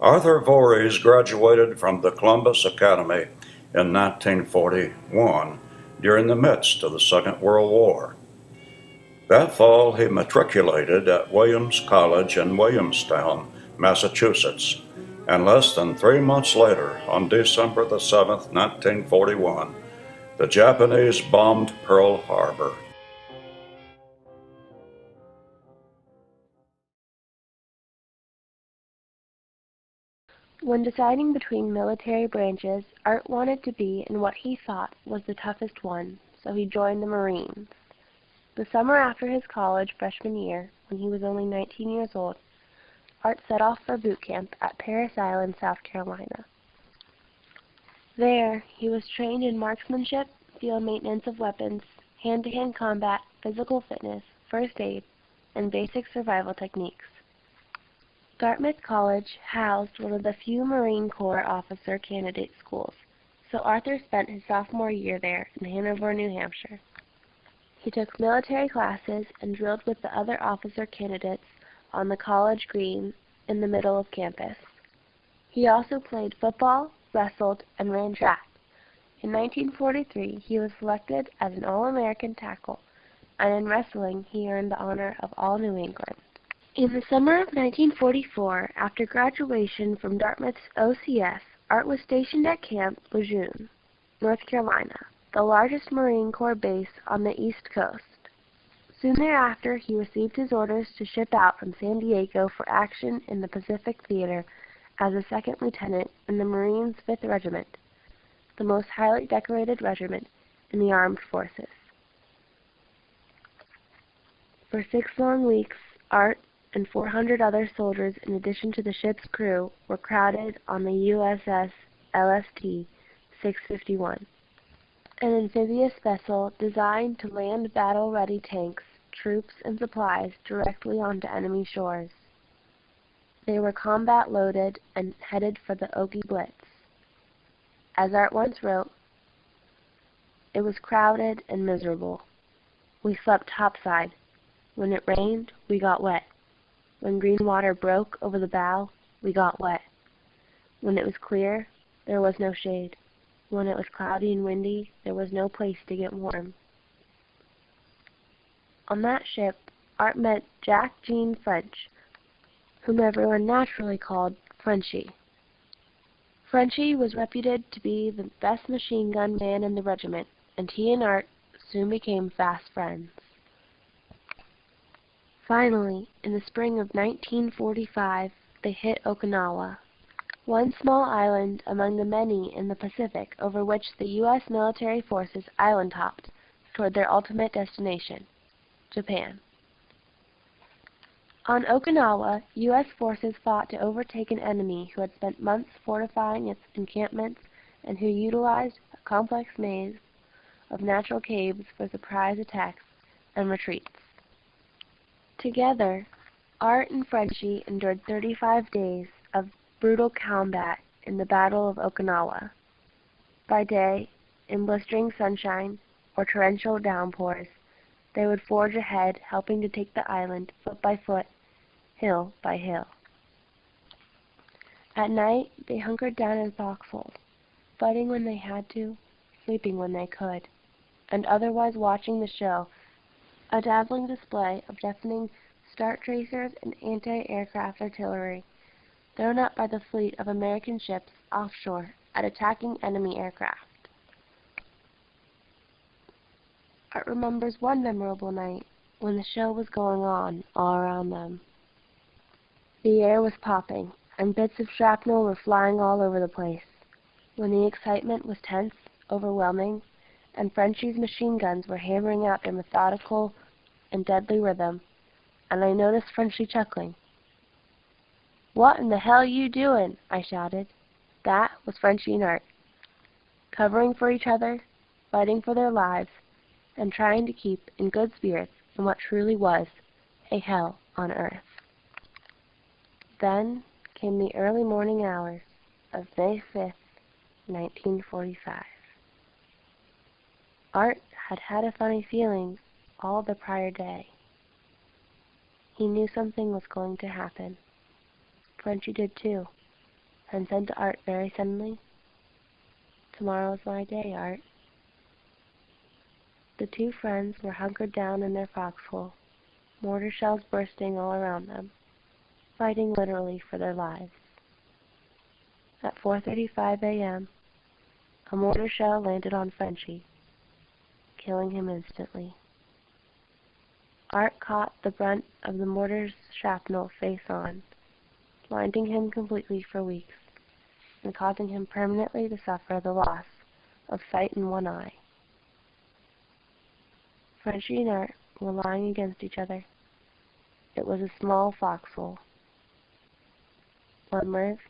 Arthur Vorys graduated from the Columbus Academy in 1941 during the midst of the Second World War. That fall, he matriculated at Williams College in Williamstown, Massachusetts, and less than 3 months later, on December the 7th, 1941, the Japanese bombed Pearl Harbor. When deciding between military branches, Art wanted to be in what he thought was the toughest one, so he joined the Marines. The summer after his college freshman year, when he was only 19 years old, Art set off for boot camp at Parris Island, South Carolina. There, he was trained in marksmanship, field maintenance of weapons, hand-to-hand combat, physical fitness, first aid, and basic survival techniques. Dartmouth College housed one of the few Marine Corps officer candidate schools, so Arthur spent his sophomore year there in Hanover, New Hampshire. He took military classes and drilled with the other officer candidates on the college green in the middle of campus. He also played football, wrestled, and ran track. In 1943, he was selected as an All-American tackle, and in wrestling, he earned the honor of All-New England. In the summer of 1944, after graduation from Dartmouth's OCS, Art was stationed at Camp Lejeune, North Carolina, the largest Marine Corps base on the East Coast. Soon thereafter, he received his orders to ship out from San Diego for action in the Pacific Theater as a second lieutenant in the Marines' 5th Regiment, the most highly decorated regiment in the armed forces. For 6 long weeks, Art and 400 other soldiers, in addition to the ship's crew, were crowded on the USS LST 651, an amphibious vessel designed to land battle-ready tanks, troops, and supplies directly onto enemy shores. They were combat-loaded and headed for the Oki Blitz. As Art once wrote, "It was crowded and miserable. We slept topside. When it rained, we got wet. When green water broke over the bow, we got wet. When it was clear, there was no shade. When it was cloudy and windy, there was no place to get warm." On that ship, Art met Jack Jean French, whom everyone naturally called Frenchy. Frenchy was reputed to be the best machine gun man in the regiment, and he and Art soon became fast friends. Finally, in the spring of 1945, they hit Okinawa, one small island among the many in the Pacific over which the U.S. military forces island-hopped toward their ultimate destination, Japan. On Okinawa, U.S. forces fought to overtake an enemy who had spent months fortifying its encampments and who utilized a complex maze of natural caves for surprise attacks and retreats. Together, Art and Frenchy endured 35 days of brutal combat in the Battle of Okinawa. By day, in blistering sunshine or torrential downpours, they would forge ahead, helping to take the island foot by foot, hill by hill. At night, they hunkered down in foxholes, fighting when they had to, sleeping when they could, and otherwise watching the show, a dazzling display of deafening start tracers and anti-aircraft artillery thrown up by the fleet of American ships offshore at attacking enemy aircraft. Art remembers one memorable night when the show was going on all around them. The air was popping, and bits of shrapnel were flying all over the place. When the excitement was tense, overwhelming, and Frenchy's machine guns were hammering out their methodical and deadly rhythm, and I noticed Frenchy chuckling. "What in the hell you doing?" I shouted. That was Frenchy and Art, covering for each other, fighting for their lives, and trying to keep in good spirits in what truly was a hell on earth. Then came the early morning hours of May 5th, 1945. Art had had a funny feeling all the prior day. He knew something was going to happen. Frenchy did too. and said to Art very suddenly, "Tomorrow's my day, Art." The two friends were hunkered down in their foxhole, mortar shells bursting all around them, fighting literally for their lives. At 4:35 a.m., a mortar shell landed on Frenchie, killing him instantly. Art caught the brunt of the mortar's shrapnel face on, blinding him completely for weeks, and causing him permanently to suffer the loss of sight in one eye. Frenchie and Art were lying against each other. It was a small foxhole. One lived,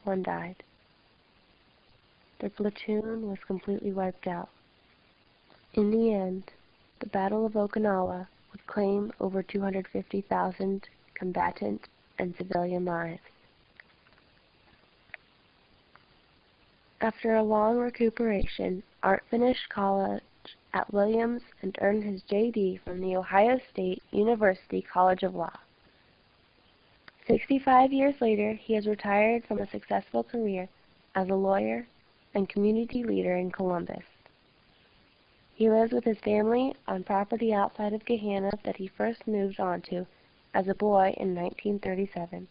one died. Their platoon was completely wiped out. In the end, the Battle of Okinawa would claim over 250,000 combatant and civilian lives. After a long recuperation, Art finished college at Williams and earned his J.D. from the Ohio State University College of Law. 65 years later, he has retired from a successful career as a lawyer and community leader in Columbus. He lives with his family on property outside of Gahanna that he first moved onto as a boy in 1937.